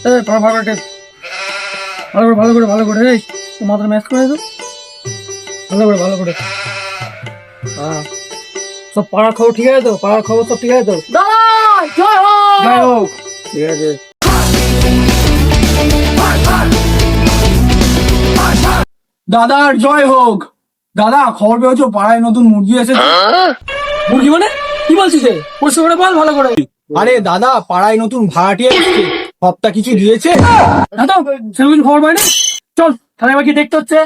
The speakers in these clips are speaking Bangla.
ভালো করে ভালো করে ভালো করে এই মাথার ম্যাচ করে দাও ভালো করে হ্যাঁ সব পাড়ার খবর ঠিক আছে তো পাড়ার খবর সব ঠিক আছে তো জয় হোক ঠিক আছে দাদার জয় হোক। দাদা খবর পেয়েছো পাড়ায় নতুন মুরগি এসেছে। মুরগি মানে কি বলছিস পরিষ্কার করে বল ভালো করে আরে দাদা পাড়ায় নতুন ভাড়াটিয়া এসেছে, সবটা কিছু দিয়েছে। দাদা সেরকম খবর পাইনি চল তাহলে এবার কি দেখতে হচ্ছে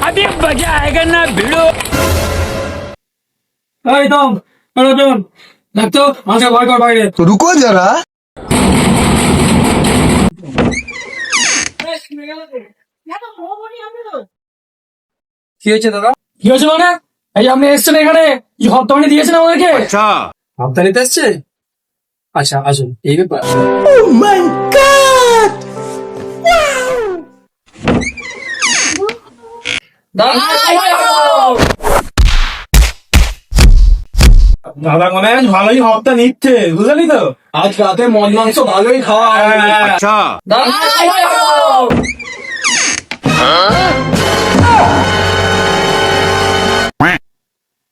अभी मजा आएगा ना भिड़ो। এই তো দেখতো আমাকে ভয় কর বাইরে तो रुको जरा। কি হয়েছে দাদা কি হয়েছে মানে এই যে আপনি এসছেন এখানে কি হপ্তানি দিয়েছেন আমাদেরকে अच्छा হপ্তানি নিতে এসছে আচ্ছা আসুন এই ব্যাপার দাদা মনে হয় ভালোই হপ্তা নিচ্ছে, বুঝলি তো? আজ রাতে মদ মাংস ভালোই খাওয়া হবে। अच्छा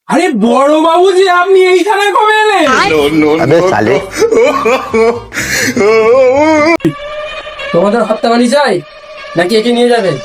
আরে বড় বাবুজি আপনি এইখানে কবে এলেন? अबे साले তোমাদের হপ্তা বানি চাই নাকি একে নিয়ে যাবেন